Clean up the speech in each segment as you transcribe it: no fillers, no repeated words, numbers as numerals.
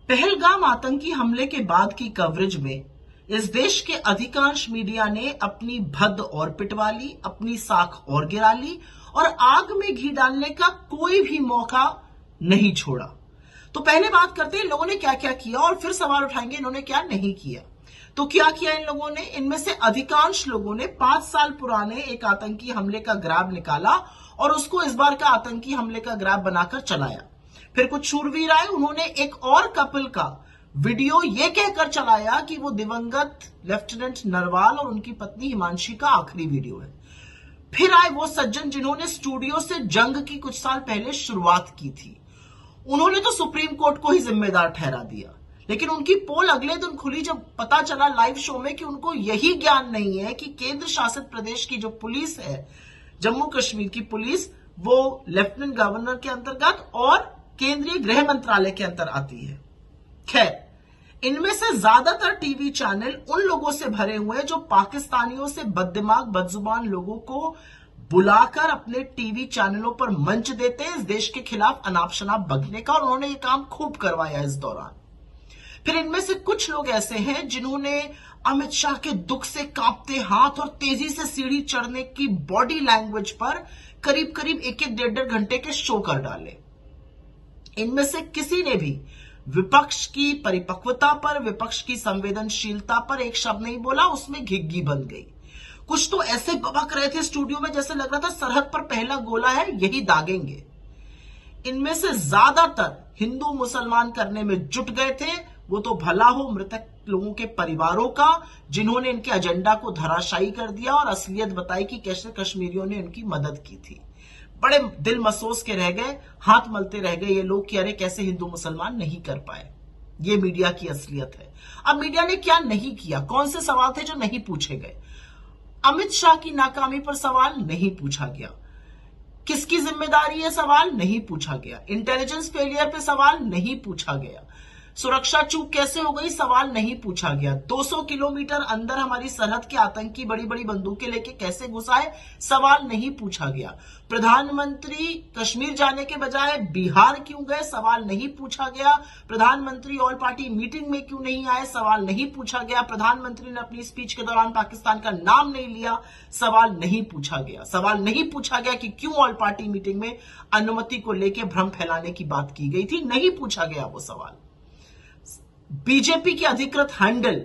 पहलगाम आतंकी हमले के बाद की कवरेज में इस देश के अधिकांश मीडिया ने अपनी भद्द और पिटवा ली, अपनी साख और गिरा ली और आग में घी डालने का कोई भी मौका नहीं छोड़ा। तो पहले बात करते हैं इन लोगों ने क्या क्या किया और फिर सवाल उठाएंगे इन्होंने क्या नहीं किया। तो क्या किया इन लोगों ने? इनमें से अधिकांश लोगों ने 5 साल पुराने एक आतंकी हमले का ग्राफ निकाला और उसको इस बार का आतंकी हमले का ग्राफ बनाकर चलाया। फिर कुछ शूरवीर आए, उन्होंने एक और कपल का वीडियो ये कहकर चलाया कि वो दिवंगत लेफ्टिनेंट नरवाल और उनकी पत्नी हिमांशी का आखिरी वीडियो है। फिर आए वो सज्जन जिन्होंने स्टूडियो से जंग की कुछ साल पहले शुरुआत की थी। उन्होंने तो सुप्रीम कोर्ट को ही जिम्मेदार ठहरा दिया, लेकिन उनकी पोल अगले दिन खुली जब पता चला लाइव शो में कि उनको यही ज्ञान नहीं है कि केंद्र शासित प्रदेश की जो पुलिस है, जम्मू कश्मीर की पुलिस, वो लेफ्टिनेंट गवर्नर के अंतर्गत और केंद्रीय गृह मंत्रालय के अंतर आती है। खैर, इनमें से ज्यादातर टीवी चैनल उन लोगों से भरे हुए हैं जो पाकिस्तानियों से बददिमाग बदजुबान लोगों को बुलाकर अपने टीवी चैनलों पर मंच देते हैं इस देश के खिलाफ अनाप शनाप बकने का, और उन्होंने ये काम खूब करवाया इस दौरान। फिर इनमें से कुछ लोग ऐसे हैं जिन्होंने अमित शाह के दुख से कांपते हाथ और तेजी से सीढ़ी चढ़ने की बॉडी लैंग्वेज पर करीब करीब 1-1, 1.5 घंटे के शो कर डाले। इनमें से किसी ने भी विपक्ष की परिपक्वता पर, विपक्ष की संवेदनशीलता पर एक शब्द नहीं बोला, उसमें घिग्गी बन गई। कुछ तो ऐसे बबक रहे थे स्टूडियो में जैसे लग रहा था सरहद पर पहला गोला है, यही दागेंगे। इनमें से ज्यादातर हिंदू मुसलमान करने में जुट गए थे। वो तो भला हो मृतक लोगों के परिवारों का, जिन्होंने इनके एजेंडा को धराशायी कर दिया और असलियत बताई कि कैसे कश्मीरियों ने उनकी मदद की थी। बड़े दिल मसोस के रह गए, हाथ मलते रह गए ये लोग कि अरे कैसे हिंदू मुसलमान नहीं कर पाए। ये मीडिया की असलियत है। अब मीडिया ने क्या नहीं किया, कौन से सवाल थे जो नहीं पूछे गए? अमित शाह की नाकामी पर सवाल नहीं पूछा गया। किसकी जिम्मेदारी है सवाल नहीं पूछा गया। इंटेलिजेंस फेलियर पे सवाल नहीं पूछा गया। सुरक्षा चूक कैसे हो गई सवाल नहीं पूछा गया। 200 किलोमीटर अंदर हमारी सरहद के आतंकी बड़ी बड़ी बंदूकें लेके कैसे घुसाए सवाल नहीं पूछा गया। प्रधानमंत्री कश्मीर जाने के बजाय बिहार क्यों गए सवाल नहीं पूछा गया। प्रधानमंत्री ऑल पार्टी मीटिंग में क्यों नहीं आए सवाल नहीं पूछा गया। प्रधानमंत्री ने अपनी स्पीच के दौरान पाकिस्तान का नाम नहीं लिया सवाल नहीं पूछा गया। सवाल नहीं पूछा गया कि क्यों ऑल पार्टी मीटिंग में अनुमति को लेकर भ्रम फैलाने की बात की गई थी, नहीं पूछा गया वो सवाल। बीजेपी के अधिकृत हैंडल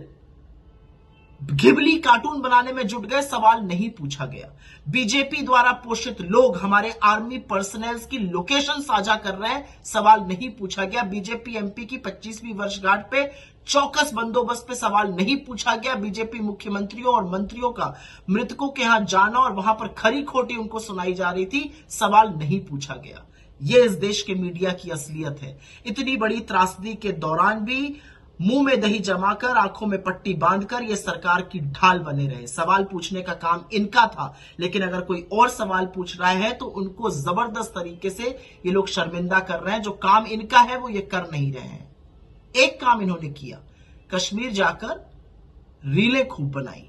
घिबली कार्टून बनाने में जुट गए सवाल नहीं पूछा गया। बीजेपी द्वारा पोषित लोग हमारे आर्मी पर्सनल की लोकेशन साझा कर रहे हैं सवाल नहीं पूछा गया। बीजेपी एमपी की 25वीं वर्षगांठ पे चौकस बंदोबस्त पे सवाल नहीं पूछा गया। बीजेपी मुख्यमंत्रियों और मंत्रियों का मृतकों के यहां जाना और वहां पर खरी खोटी उनको सुनाई जा रही थी, सवाल नहीं पूछा गया। यह इस देश के मीडिया की असलियत है। इतनी बड़ी त्रासदी के दौरान भी मुंह में दही जमाकर, आंखों में पट्टी बांधकर ये सरकार की ढाल बने रहे। सवाल पूछने का काम इनका था, लेकिन अगर कोई और सवाल पूछ रहा है तो उनको जबरदस्त तरीके से ये लोग शर्मिंदा कर रहे हैं। जो काम इनका है वो ये कर नहीं रहे हैं। एक काम इन्होंने किया, कश्मीर जाकर रीलें खूब बनाई।